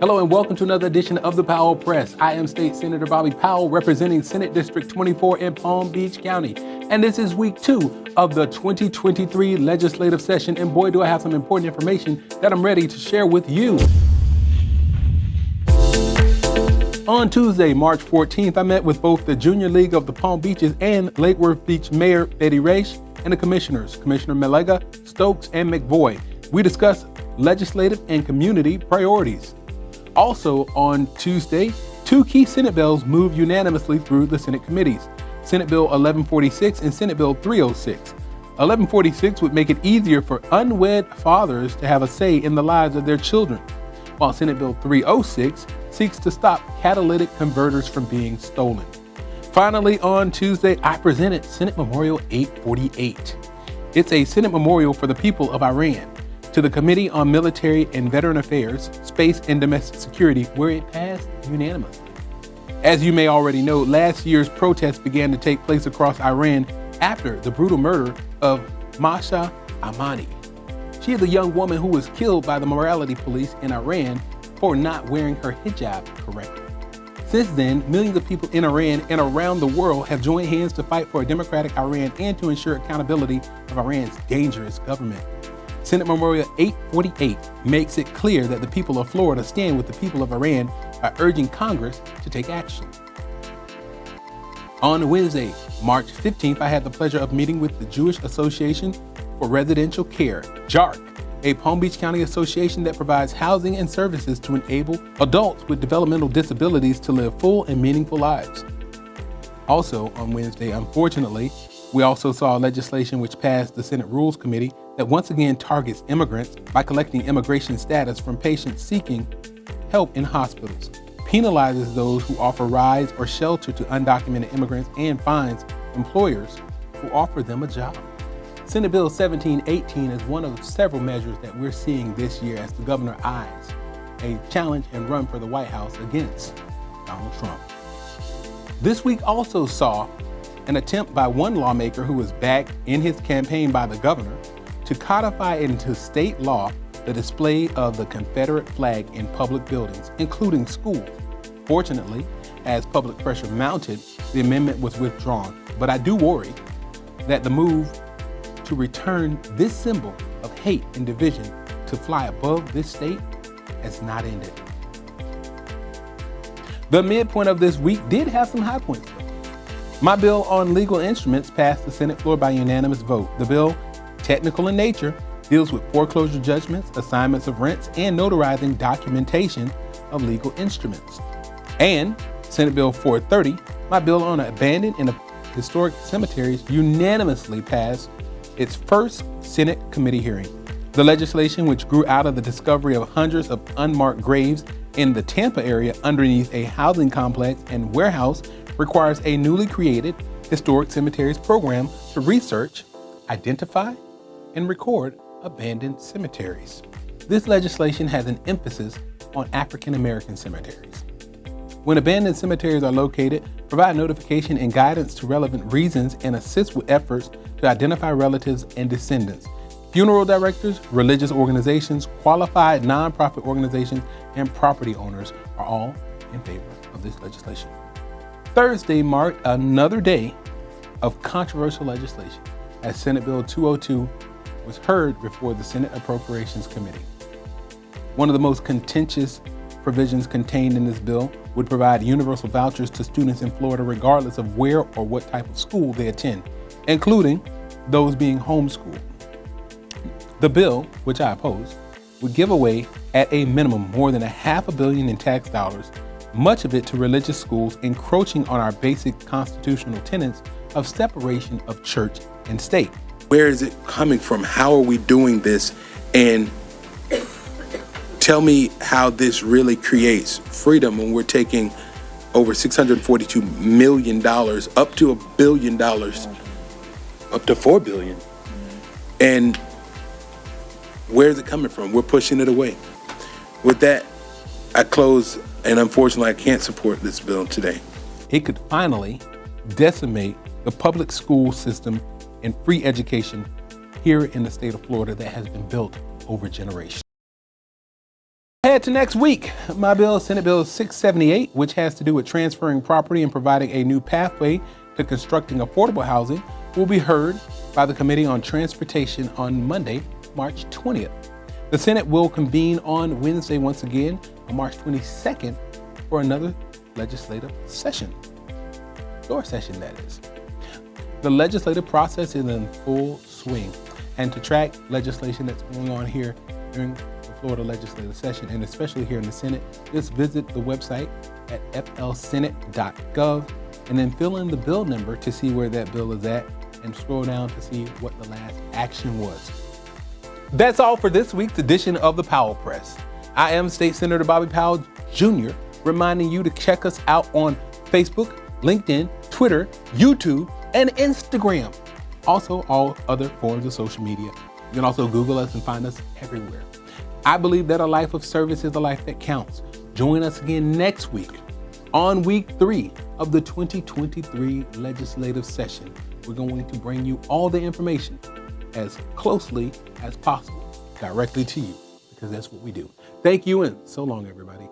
Hello and welcome to another edition of the Powell Press. I am State Senator Bobby Powell, representing Senate District 24 in Palm Beach County. And this is week 2 of the 2023 legislative session. And boy, do I have some important information that I'm ready to share with you. On Tuesday, March 14th, I met with both the Junior League of the Palm Beaches and Lake Worth Beach Mayor Betty Raish and the commissioners, Commissioner Malega, Stokes, and McVoy. We discussed legislative and community priorities. Also on Tuesday, 2 key Senate bills moved unanimously through the Senate committees, Senate Bill 1146 and Senate Bill 306. 1146 would make it easier for unwed fathers to have a say in the lives of their children, while Senate Bill 306 seeks to stop catalytic converters from being stolen. Finally, on Tuesday, I presented Senate Memorial 848. It's a Senate memorial for the people of Iran to the Committee on Military and Veteran Affairs, Space and Domestic Security, where it passed unanimously. As you may already know, last year's protests began to take place across Iran after the brutal murder of Mahsa Amini. She is a young woman who was killed by the morality police in Iran for not wearing her hijab correctly. Since then, millions of people in Iran and around the world have joined hands to fight for a democratic Iran and to ensure accountability of Iran's dangerous government. Senate Memorial 848 makes it clear that the people of Florida stand with the people of Iran by urging Congress to take action. On Wednesday, March 15th, I had the pleasure of meeting with the Jewish Association for Residential Care, JARC, a Palm Beach County association that provides housing and services to enable adults with developmental disabilities to live full and meaningful lives. Also on Wednesday, unfortunately, we also saw legislation which passed the Senate Rules Committee that once again targets immigrants by collecting immigration status from patients seeking help in hospitals, penalizes those who offer rides or shelter to undocumented immigrants, and fines employers who offer them a job. Senate Bill 1718 is one of several measures that we're seeing this year as the governor eyes a challenge and run for the White House against Donald Trump. This week also saw an attempt by one lawmaker who was backed in his campaign by the governor to codify into state law the display of the Confederate flag in public buildings, including schools. Fortunately, as public pressure mounted, the amendment was withdrawn. But I do worry that the move to return this symbol of hate and division to fly above this state has not ended. The midpoint of this week did have some high points, though. My bill on legal instruments passed the Senate floor by unanimous vote. The bill, technical in nature, deals with foreclosure judgments, assignments of rents, and notarizing documentation of legal instruments. And Senate Bill 430, my bill on abandoned and historic cemeteries, unanimously passed its first Senate committee hearing. The legislation, which grew out of the discovery of hundreds of unmarked graves in the Tampa area underneath a housing complex and warehouse, requires a newly created historic cemeteries program to research, identify, and record abandoned cemeteries. This legislation has an emphasis on African American cemeteries. When abandoned cemeteries are located, provide notification and guidance to relevant reasons and assist with efforts to identify relatives and descendants. Funeral directors, religious organizations, qualified nonprofit organizations, and property owners are all in favor of this legislation. Thursday marked another day of controversial legislation as Senate Bill 202 was heard before the Senate Appropriations Committee. One of the most contentious provisions contained in this bill would provide universal vouchers to students in Florida regardless of where or what type of school they attend, including those being homeschooled. The bill, which I oppose, would give away at a minimum more than $500 million in tax dollars, much of it to religious schools, encroaching on our basic constitutional tenets of separation of church and state. Where is it coming from? How are we doing this? And tell me how this really creates freedom when we're taking over $642 million, up to $1 billion, up to $4 billion. And where is it coming from? We're pushing it away. With that, I close, and unfortunately, I can't support this bill today. It could finally decimate the public school system and free education here in the state of Florida that has been built over generations. ahead to next week. My bill, Senate Bill 678, which has to do with transferring property and providing a new pathway to constructing affordable housing, will be heard by the Committee on Transportation on Monday, March 20th. The Senate will convene on Wednesday once again, on March 22nd, for another legislative session. Floor session, that is. The legislative process is in full swing. And to track legislation that's going on here during the Florida legislative session, and especially here in the Senate, just visit the website at flsenate.gov and then fill in the bill number to see where that bill is at and scroll down to see what the last action was. That's all for this week's edition of the Powell Press. I am State Senator Bobby Powell Jr., reminding you to check us out on Facebook, LinkedIn, Twitter, YouTube, and Instagram. Also, all other forms of social media. You can also Google us and find us everywhere. I believe that a life of service is a life that counts. Join us again next week on week 3 of the 2023 legislative session. We're going to bring you all the information as closely as possible directly to you, because that's what we do. Thank you, and so long, everybody.